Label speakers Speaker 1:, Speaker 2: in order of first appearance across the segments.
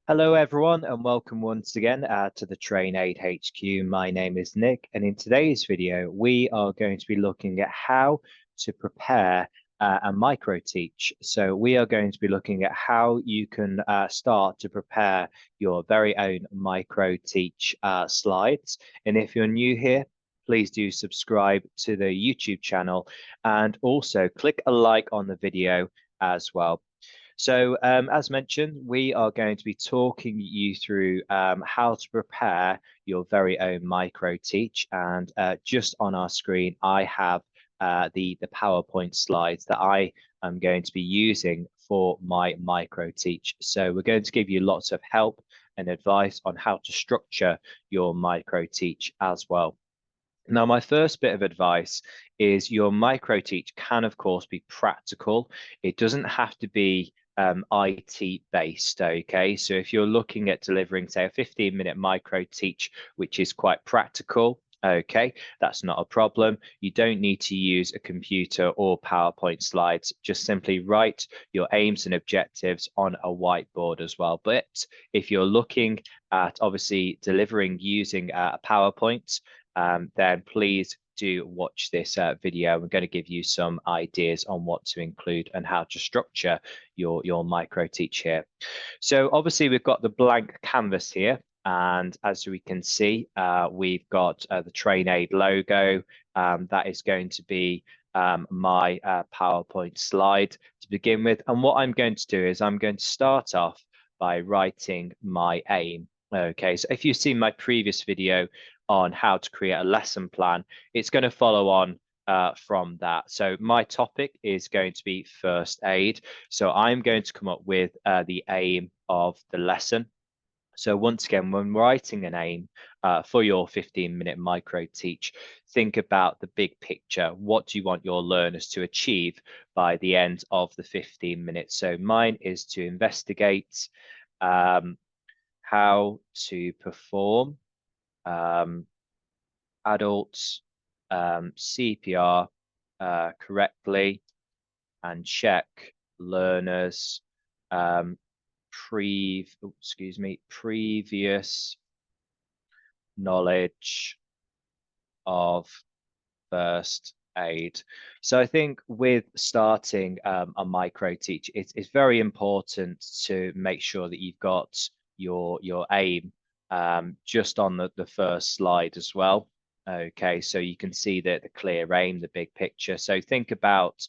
Speaker 1: Hello, everyone, and welcome once again to the Train Aid HQ. My name is Nick, and in today's video, we are going to be looking at how to prepare a microteach. So we are going to be looking at how you can start to prepare your very own microteach slides. And if you're new here, please do subscribe to the YouTube channel and also click a like on the video as well. So as mentioned, we are going to be talking you through how to prepare your very own micro teach. And just on our screen, I have the PowerPoint slides that I am going to be using for my micro teach. So we're going to give you lots of help and advice on how to structure your micro teach as well. Now, my first bit of advice is your micro teach can, of course, be practical. It doesn't have to be IT based, okay? So if you're looking at delivering, say, a 15-minute micro teach, which is quite practical, okay, that's not a problem. You don't need to use a computer or PowerPoint slides. Just simply write your aims and objectives on a whiteboard as well. But if you're looking at obviously delivering using a PowerPoint, then please do watch this video. We're going to give you some ideas on what to include and how to structure your micro teach here. So obviously we've got the blank canvas here. And as we can see, we've got the Train Aid logo. That is going to be my PowerPoint slide to begin with. And what I'm going to do is I'm going to start off by writing my aim. Okay, so if you've seen my previous video on how to create a lesson plan, it's going to follow on from that. So my topic is going to be first aid. So I'm going to come up with the aim of the lesson. So once again, when writing an aim for your 15-minute micro teach, think about the big picture. What do you want your learners to achieve by the end of the 15 minutes? So mine is to investigate how to perform adults CPR correctly and check learners previous knowledge of first aid. So I think with starting a micro teach, it's very important to make sure that you've got your aim just on the first slide as well. Okay, so you can see the clear aim, the big picture. So think about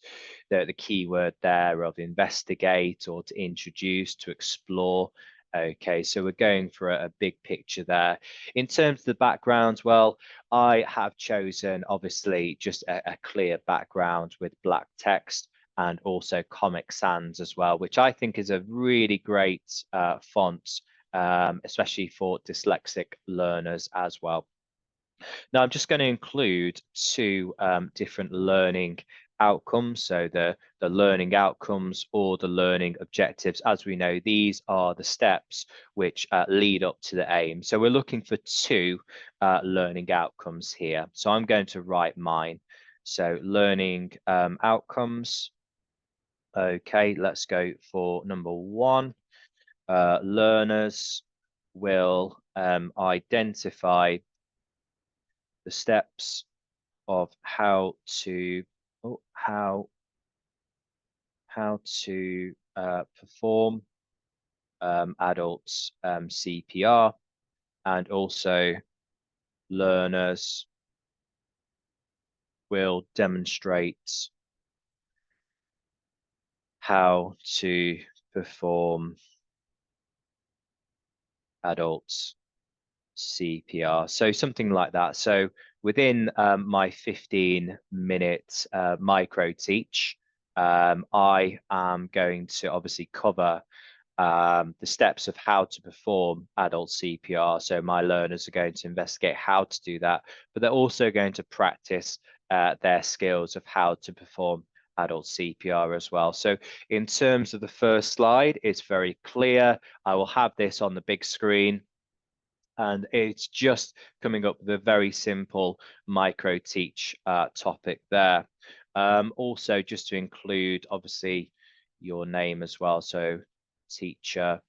Speaker 1: the keyword there of investigate or to introduce, to explore. Okay, so we're going for a big picture there. In terms of the background, well, I have chosen obviously just a clear background with black text and also Comic Sans as well, which I think is a really great font, especially for dyslexic learners as well. Now, I'm just going to include two different learning outcomes. So the learning outcomes or the learning objectives. As we know, these are the steps which lead up to the aim. So we're looking for two learning outcomes here. So I'm going to write mine. So learning outcomes. Okay, let's go for number one. Learners will identify the steps of how to perform adults CPR, and also learners will demonstrate how to perform adults CPR. So something like that. So within my 15-minute micro teach, I am going to obviously cover the steps of how to perform adult CPR. So my learners are going to investigate how to do that, but they're also going to practice their skills of how to perform adult CPR as well. So in terms of the first slide, it's very clear. I will have this on the big screen. And it's just coming up with a very simple micro teach topic there. Also, just to include, obviously, your name as well. So teacher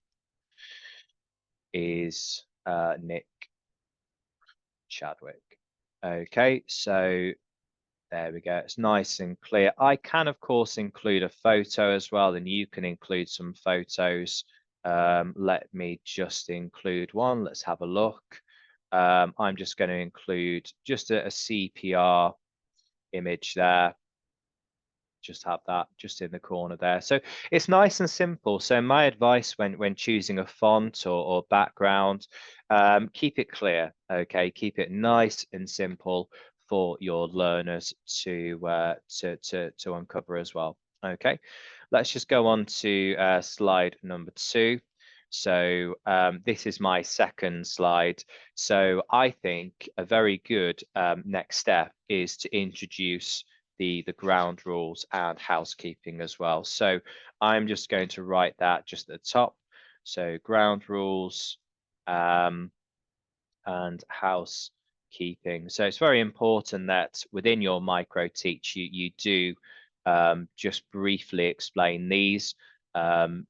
Speaker 1: is Nick Chadwick. Okay, so there we go. It's nice and clear. I can, of course, include a photo as well, and you can include some photos. Let me just include one. Let's have a look. I'm just going to include just a CPR image there. Just have that just in the corner there. So it's nice and simple. So my advice when choosing a font or background, keep it clear. Okay, keep it nice and simple for your learners to uncover as well. Okay, let's just go on to slide number 2. So this is my second slide. So I think a very good next step is to introduce the ground rules and housekeeping as well. So I'm just going to write that just at the top. So ground rules and housekeeping. So it's very important that within your micro teach you do just briefly explain these, and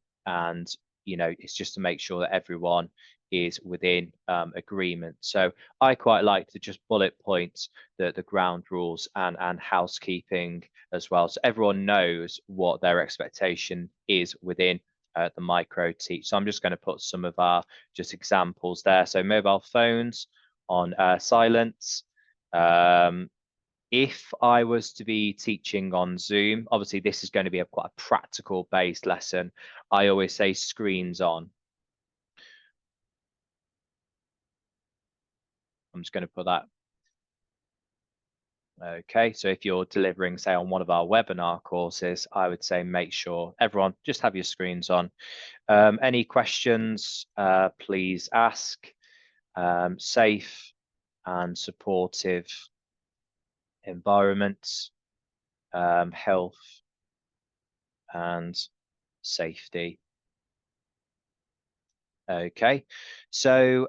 Speaker 1: it's just to make sure that everyone is within agreement. So I quite like to just bullet point the ground rules and housekeeping as well, so everyone knows what their expectation is within the micro teach. So I'm just going to put some of our just examples there. So mobile phones on silence. If I was to be teaching on Zoom, obviously this is going to be quite a practical based lesson. I always say screens on. I'm just going to put that. Okay, so if you're delivering, say, on one of our webinar courses, I would say make sure everyone just have your screens on. Any questions, please ask. Safe and supportive environments, health and safety. Okay, so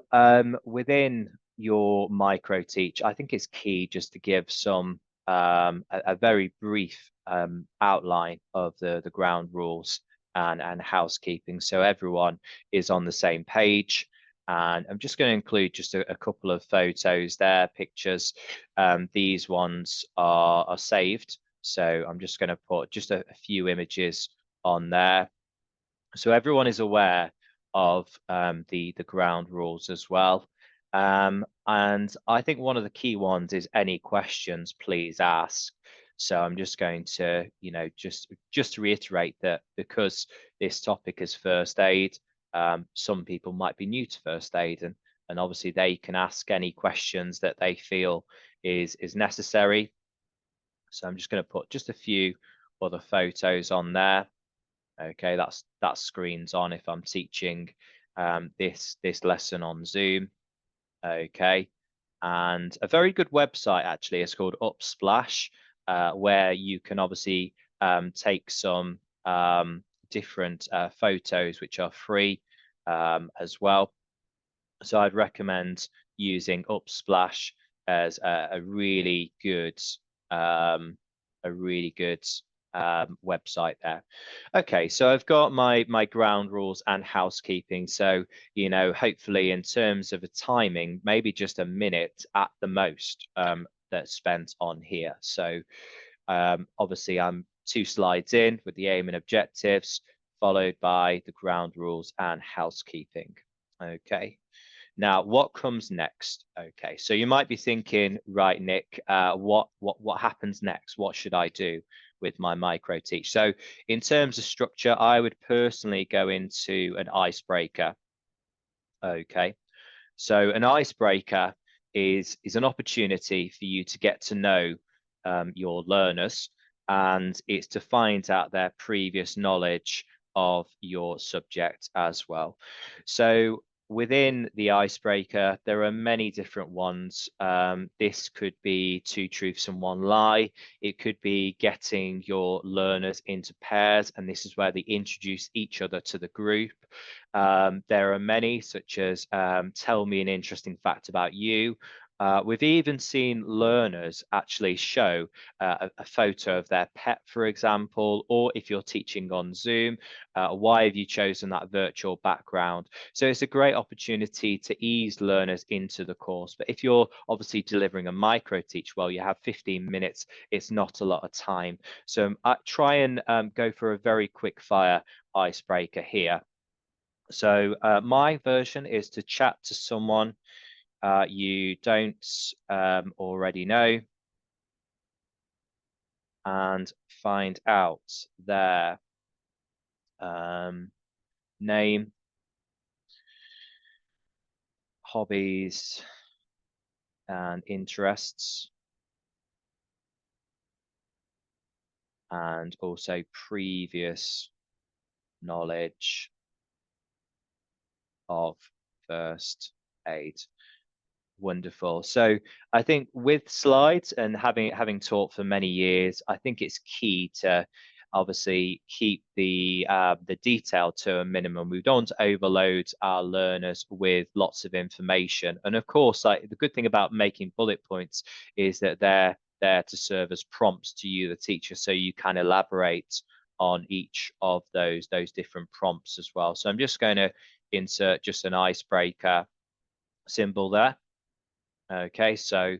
Speaker 1: within your micro teach, I think it's key just to give some a very brief outline of the ground rules and housekeeping, so everyone is on the same page. And I'm just going to include just a couple of photos there, pictures. These ones are saved, so I'm just going to put just a few images on there, so everyone is aware of the ground rules as well. And I think one of the key ones is any questions, please ask. So I'm just going to, just to reiterate that because this topic is first aid, some people might be new to first aid, and obviously they can ask any questions that they feel is necessary. So I'm just going to put just a few other photos on there. Okay, that screen's on if I'm teaching this lesson on Zoom. Okay, and a very good website actually is called Upsplash, where you can obviously take some different photos which are free as well. So I'd recommend using Upsplash as a really good website there. Okay, so I've got my ground rules and housekeeping. So hopefully in terms of a timing, maybe just a minute at the most that's spent on here. So obviously I'm 2 slides in with the aim and objectives, followed by the ground rules and housekeeping. Okay. Now, what comes next? Okay, so you might be thinking, right, Nick, what happens next? What should I do with my micro teach? So in terms of structure, I would personally go into an icebreaker. Okay, so an icebreaker is an opportunity for you to get to know your learners, and it's to find out their previous knowledge of your subject as well. So within the icebreaker, there are many different ones. This could be 2 truths and 1 lie. It could be getting your learners into pairs, and this is where they introduce each other to the group. There are many, such as tell me an interesting fact about you, We've even seen learners actually show a photo of their pet, for example, or if you're teaching on Zoom, why have you chosen that virtual background? So it's a great opportunity to ease learners into the course. But if you're obviously delivering a micro teach, well, you have 15 minutes, it's not a lot of time. So try and go for a very quick fire icebreaker here. So my version is to chat to someone you don't already know and find out their name, hobbies, and interests, and also previous knowledge of first aid. Wonderful. So I think with slides and having taught for many years, I think it's key to obviously keep the detail to a minimum. We don't overload our learners with lots of information. And of course, like the good thing about making bullet points is that they're there to serve as prompts to you, the teacher, so you can elaborate on each of those different prompts as well. So I'm just going to insert just an icebreaker symbol there. Okay, so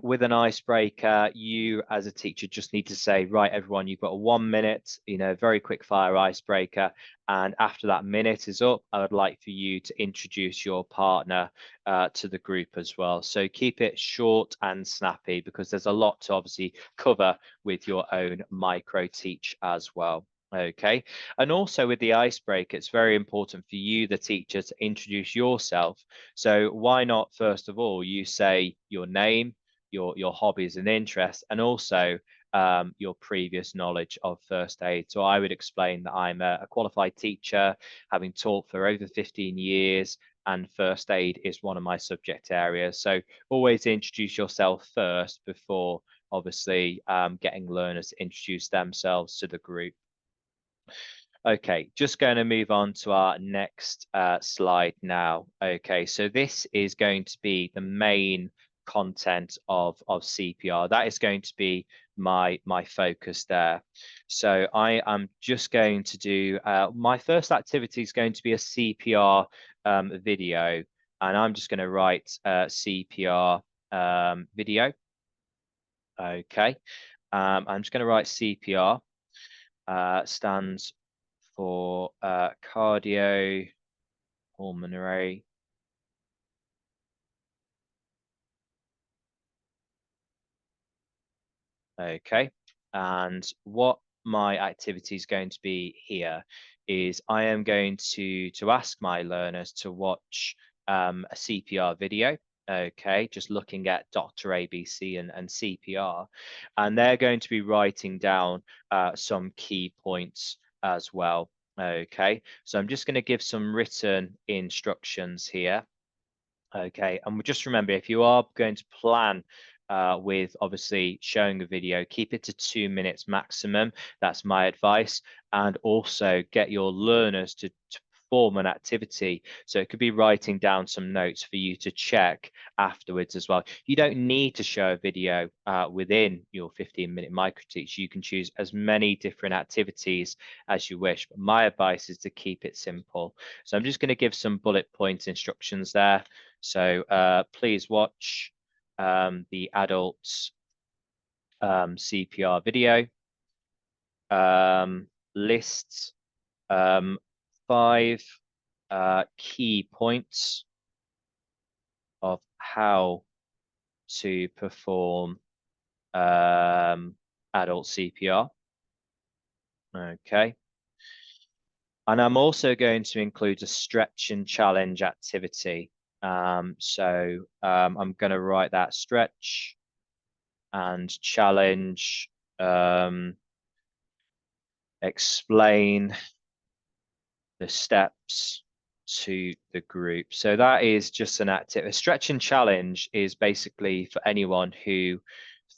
Speaker 1: with an icebreaker, you as a teacher just need to say, right, everyone, you've got a 1 minute, very quick fire icebreaker. And after that minute is up, I would like for you to introduce your partner to the group as well. So keep it short and snappy because there's a lot to obviously cover with your own micro teach as well. Okay, and also with the icebreaker, it's very important for you, the teacher, to introduce yourself. So why not, first of all, you say your name, your hobbies and interests, and also your previous knowledge of first aid. So I would explain that I'm a qualified teacher, having taught for over 15 years, and first aid is one of my subject areas. So always introduce yourself first before obviously getting learners to introduce themselves to the group. Okay, just going to move on to our next slide now. Okay, so this is going to be the main content of CPR. That is going to be my focus there. So I am just going to do, my first activity is going to be a CPR video, and I'm just going to write CPR video. Okay, I'm just going to write CPR. Stands for cardiopulmonary okay, and what my activity is going to be here is I am going to ask my learners to watch a CPR video. Okay, just looking at Dr. ABC and CPR, and they're going to be writing down some key points as well. Okay, so I'm just going to give some written instructions here. Okay, and just remember, if you are going to plan with obviously showing a video, keep it to 2 minutes maximum. That's my advice. And also get your learners to perform an activity. So it could be writing down some notes for you to check afterwards as well. You don't need to show a video within your 15-minute microteach. You can choose as many different activities as you wish. But my advice is to keep it simple. So I'm just going to give some bullet point instructions there. So please watch the adults CPR video. Lists 5 key points of how to perform adult CPR. Okay. And I'm also going to include a stretch and challenge activity. I'm going to write that stretch and challenge, explain the steps to the group. So that is just an active. A stretch and challenge is basically for anyone who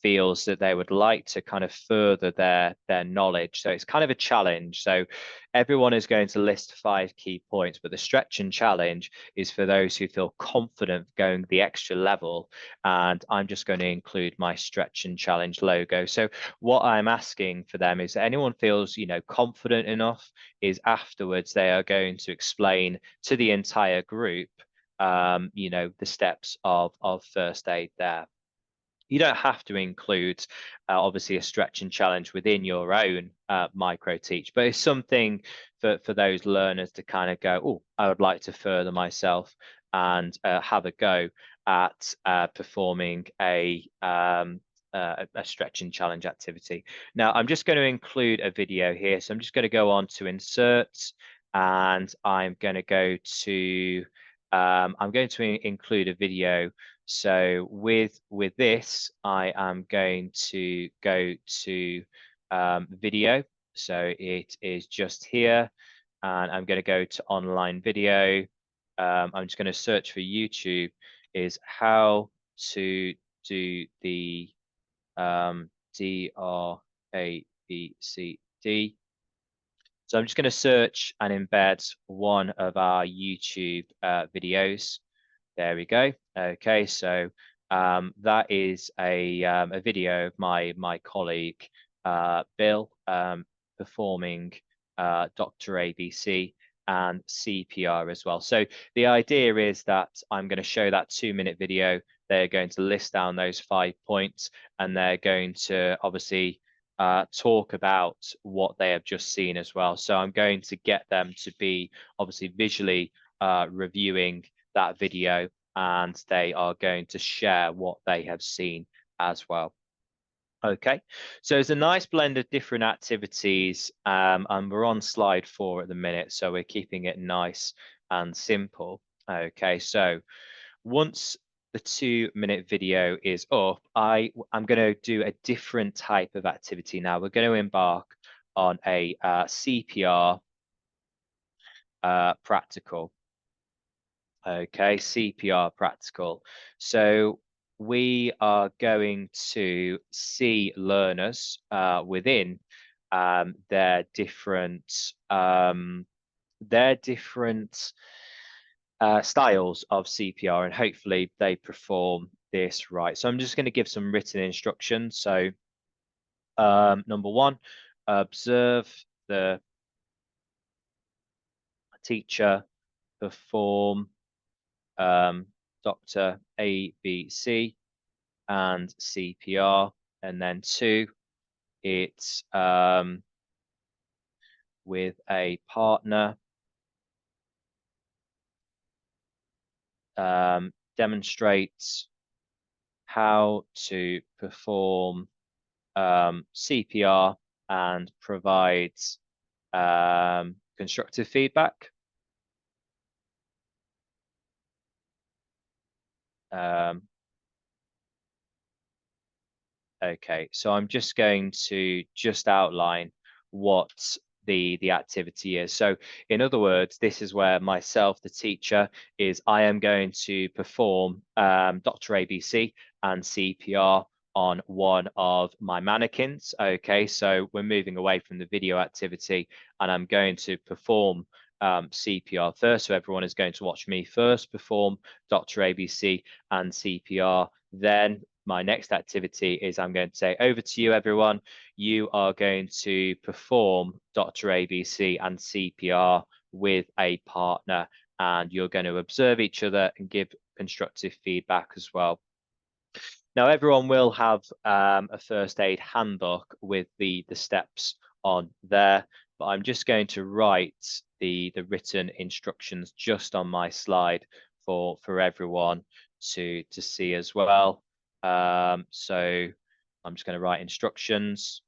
Speaker 1: feels that they would like to kind of further their knowledge. So it's kind of a challenge. So everyone is going to list 5 key points, but the stretch and challenge is for those who feel confident going the extra level. And I'm just going to include my stretch and challenge logo. So what I'm asking for them is that anyone feels, confident enough, is afterwards they are going to explain to the entire group, the steps of first aid there. You don't have to include obviously a stretch and challenge within your own micro teach, but it's something for those learners to kind of go, oh, I would like to further myself and have a go at performing a stretch and challenge activity. Now, I'm just going to include a video here. So I'm just going to go on to insert, and I'm going to go to, I'm going to include a video. So with this, I am going to go to video. So it is just here, and I'm going to go to online video. I'm just going to search for YouTube, is how to do the DRABCD. So I'm just going to search and embed one of our YouTube videos. There we go. Okay, so that is a video of my colleague Bill performing Dr. ABC and CPR as well. So the idea is that I'm going to show that 2-minute video. They're going to list down those 5 points, and they're going to obviously talk about what they have just seen as well. So I'm going to get them to be obviously visually reviewing that video, and they are going to share what they have seen as well. Okay, so it's a nice blend of different activities, and we're on slide 4 at the minute, so we're keeping it nice and simple. Okay, so once the 2-minute video is up, I'm going to do a different type of activity now. We're going to embark on a CPR practical. Okay, CPR practical. So we are going to see learners within their different styles of CPR, and hopefully they perform this right. So I'm just going to give some written instructions. So number 1, observe the teacher perform Dr. ABC and CPR. And then 2, it's with a partner, demonstrates how to perform CPR and provides constructive feedback. Okay, so I'm just going to outline what the activity is. So in other words, this is where myself, the teacher, I am going to perform Dr. ABC and CPR on one of my mannequins. Okay, so we're moving away from the video activity, and I'm going to perform CPR first. So everyone is going to watch me first perform Dr. ABC and CPR. Then my next activity is I'm going to say, over to you, everyone. You are going to perform Dr. ABC and CPR with a partner, and you're going to observe each other and give constructive feedback as well. Now, everyone will have a first aid handbook with the steps on there, but I'm just going to write the written instructions just on my slide for everyone to see as well. So I'm just going to write instructions.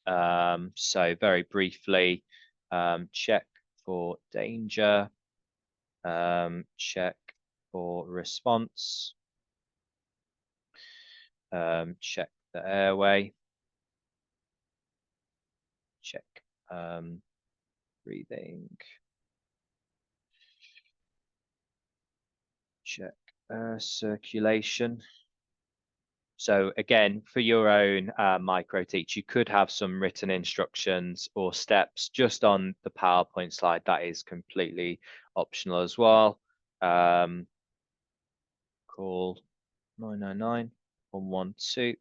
Speaker 1: So very briefly, check for danger, check for response, check the airway, check breathing, check circulation, So again, for your own microteach, you could have some written instructions or steps just on the PowerPoint slide. That is completely optional as well. Call 999 112.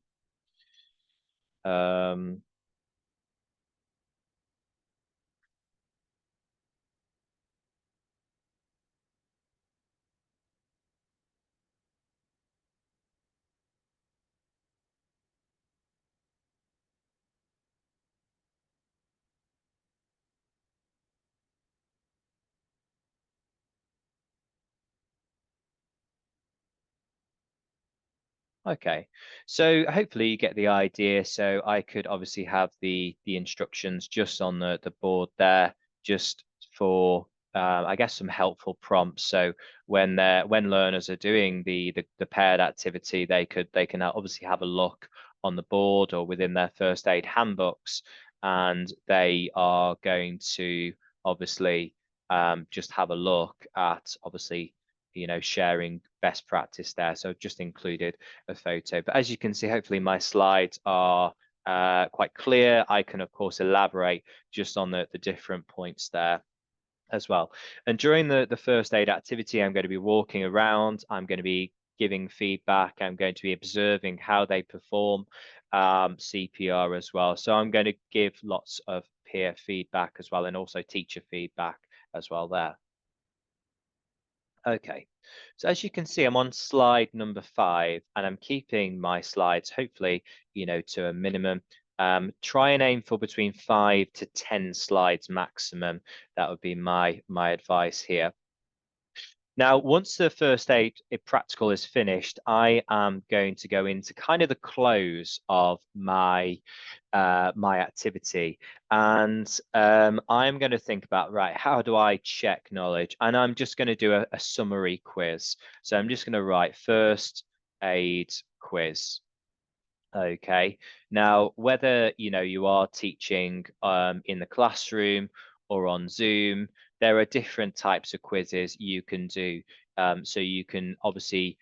Speaker 1: Okay, so hopefully you get the idea. So I could obviously have the instructions just on the board there, just for I guess some helpful prompts. So when learners are doing the paired activity, they can obviously have a look on the board or within their first aid handbooks, and they are going to obviously just have a look at obviously sharing best practice there. So just included a photo. But as you can see, hopefully my slides are quite clear. I can, of course, elaborate just on the different points there as well. And during the first aid activity, I'm going to be walking around. I'm going to be giving feedback. I'm going to be observing how they perform CPR as well. So I'm going to give lots of peer feedback as well, and also teacher feedback as well there. Okay, so as you can see, I'm on slide number 5, and I'm keeping my slides, hopefully, to a minimum. Try and aim for between 5 to 10 slides maximum. That would be my advice here. Now, once the first aid practical is finished, I am going to go into kind of the close of my my activity, and I'm going to think about, right, how do I check knowledge? And I'm just going to do a summary quiz. So I'm just going to write first aid quiz. Okay. Now, whether you are teaching in the classroom or on Zoom, there are different types of quizzes you can do. So you can obviously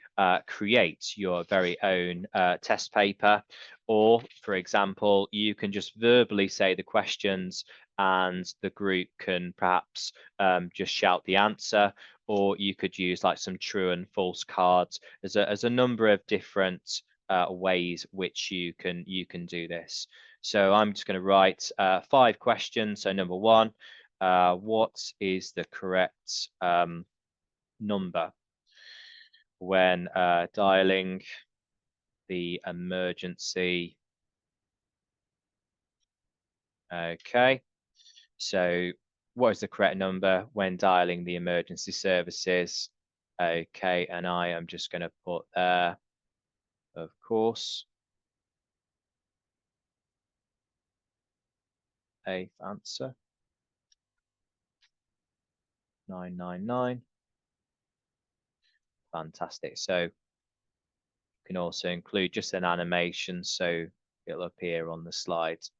Speaker 1: create your very own test paper, or, for example, you can just verbally say the questions and the group can perhaps just shout the answer, or you could use like some true and false cards. There's a number of different ways which you can do this. So I'm just going to write 5 questions. So number 1, what is the correct number when dialing the emergency? Okay, so what is the correct number when dialing the emergency services? Okay, and I am just going to put there, of course, a answer 999. Fantastic. So can also include just an animation, so it'll appear on the slides.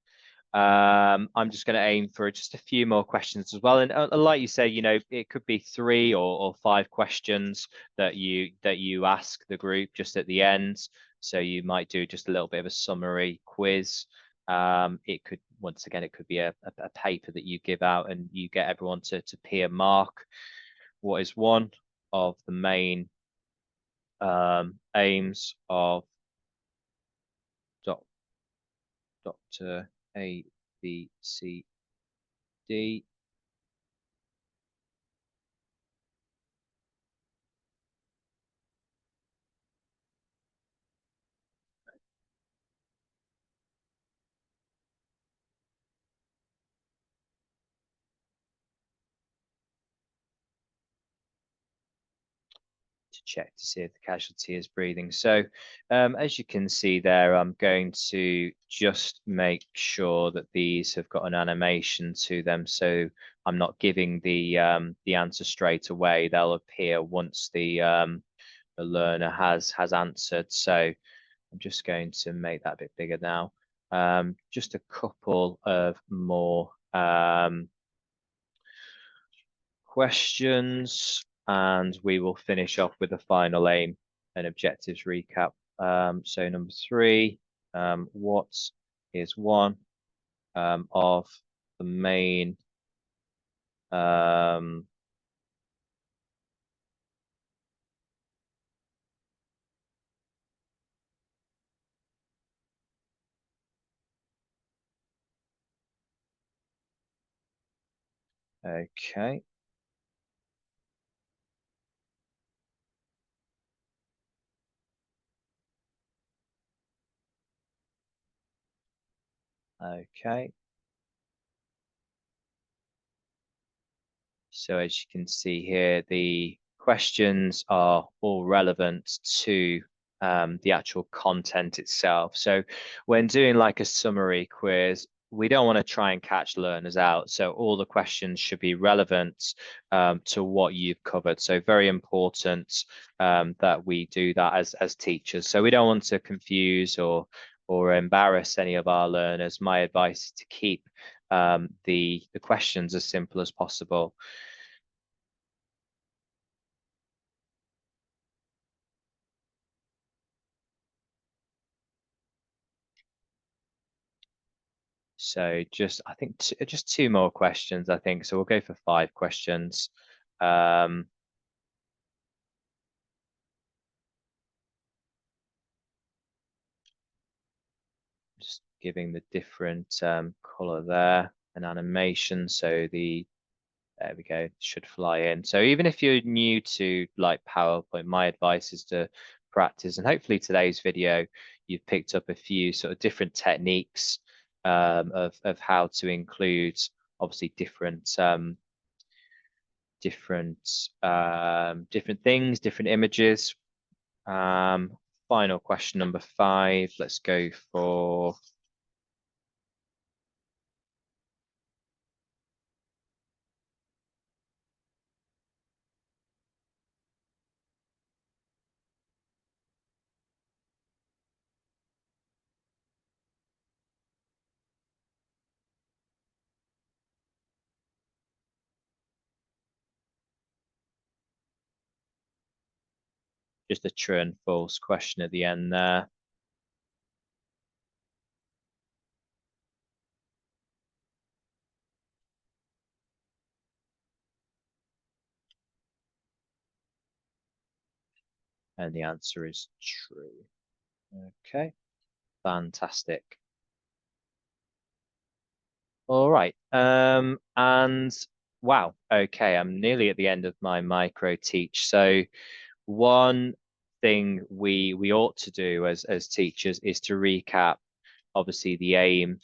Speaker 1: I'm just going to aim for just a few more questions as well, and like you say, it could be 3 or 5 questions that you ask the group just at the end. So you might do just a little bit of a summary quiz. It could, once again, it could be a paper that you give out and you get everyone to peer mark. What is one of the main aims of Dr. A, B, C, D? To check to see if the casualty is breathing. So as you can see there, I'm going to just make sure that these have got an animation to them. So I'm not giving the answer straight away. They'll appear once the learner has answered. So I'm just going to make that a bit bigger now. Just a couple of more questions, and we will finish off with a final aim and objectives recap. So number 3, what is one of the main okay. Okay. So as you can see here, the questions are all relevant to the actual content itself. So when doing like a summary quiz, we don't want to try and catch learners out. So all the questions should be relevant to what you've covered. So very important that we do that as teachers. So we don't want to confuse or embarrass any of our learners. My advice is to keep the questions as simple as possible. So just, I think just 2 more questions, I think. So we'll go for 5 questions. Just giving the different color there, an animation. So there we go, should fly in. So even if you're new to like PowerPoint, my advice is to practice. And hopefully today's video, you've picked up a few sort of different techniques of how to include obviously different things, different images. Final question number 5. Let's go for just a true and false question at the end there. And the answer is true. Okay, fantastic. All right. And wow, okay, I'm nearly at the end of my micro teach. So one thing we ought to do as teachers is to recap obviously the aim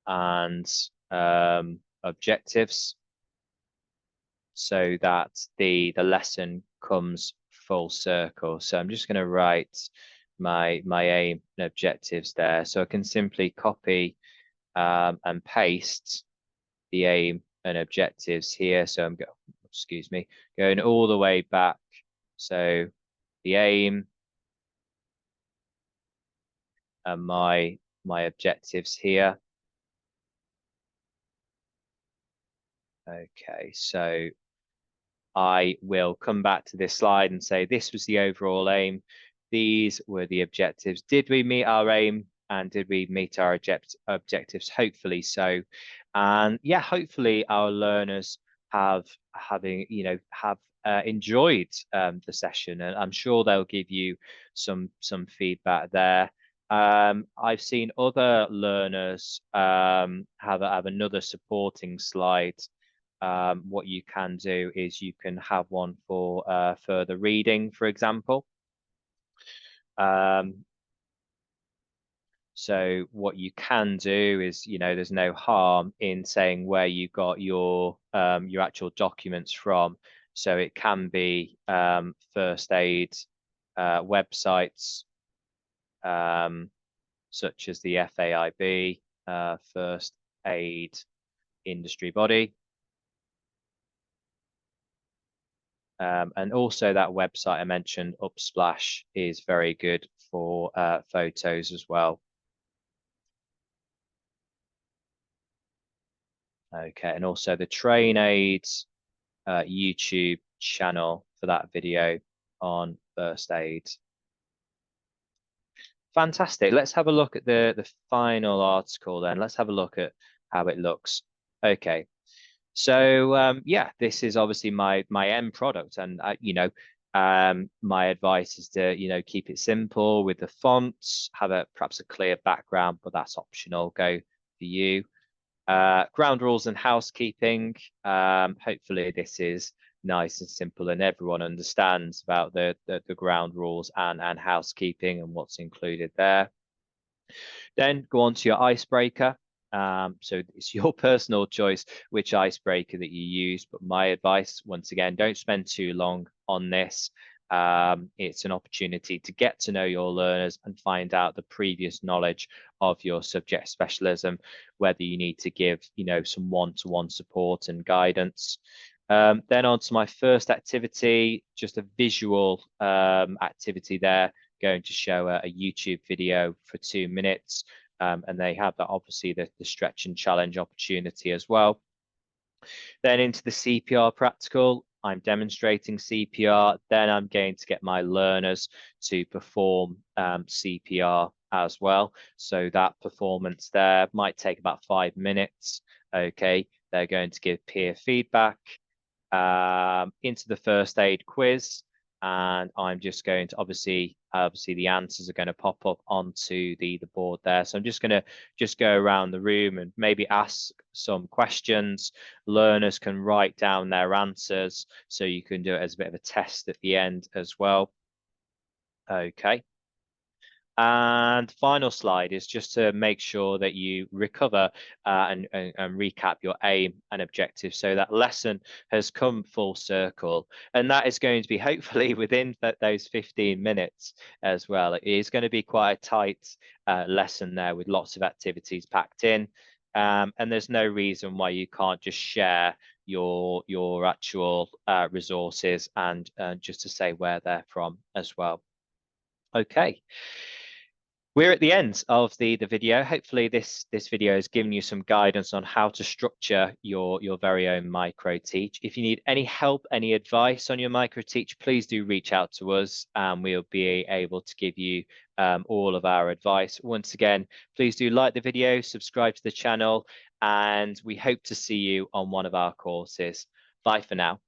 Speaker 1: and objectives so that the lesson comes full circle. So I'm just going to write my aim and objectives there. So I can simply copy and paste the aim and objectives here. So I'm going, excuse me, going all the way back. So the aim and my objectives here. Okay, so I will come back to this slide and say this was the overall aim. These were the objectives. Did we meet our aim and did we meet our objectives? Hopefully so. And yeah, hopefully our learners have enjoyed the session, and I'm sure they'll give you some feedback there. I've seen other learners have another supporting slide. What you can do is you can have one for further reading, for example. So what you can do is, there's no harm in saying where you got your actual documents from. So it can be first aid websites, such as the FAIB, first aid industry body. And also that website I mentioned, Upsplash, is very good for photos as well. Okay, and also the Train Aids YouTube channel for that video on first aid. Fantastic. Let's have a look at the final article then. Let's have a look at how it looks. Okay. So yeah, this is obviously my end product, and my advice is to keep it simple with the fonts, have perhaps a clear background, but that's optional. Go for you. Ground rules and housekeeping. Hopefully this is nice and simple and everyone understands about the ground rules and housekeeping and what's included there. Then go on to your icebreaker. So it's your personal choice which icebreaker that you use, but my advice, once again, don't spend too long on this. It's an opportunity to get to know your learners and find out the previous knowledge of your subject specialism, whether you need to give, some one-to-one support and guidance. Then on to my first activity, just a visual activity there, going to show a YouTube video for 2 minutes. And they have that, obviously, the stretch and challenge opportunity as well. Then into the CPR practical, I'm demonstrating CPR. Then I'm going to get my learners to perform CPR as well. So that performance there might take about 5 minutes. Okay, they're going to give peer feedback into the first aid quiz. And I'm just going to obviously the answers are going to pop up onto the board there. So I'm just going to go around the room and maybe ask some questions. Learners can write down their answers, so you can do it as a bit of a test at the end as well. Okay. And final slide is just to make sure that you recover and recap your aim and objective. So that lesson has come full circle, and that is going to be hopefully within those 15 minutes as well. It is going to be quite a tight lesson there with lots of activities packed in. And there's no reason why you can't just share your actual resources and just to say where they're from as well. Okay. We're at the end of the video. Hopefully this video has given you some guidance on how to structure your very own microteach. If you need any help, any advice on your microteach, please do reach out to us and we'll be able to give you all of our advice. Once again, please do like the video, subscribe to the channel, and we hope to see you on one of our courses. Bye for now.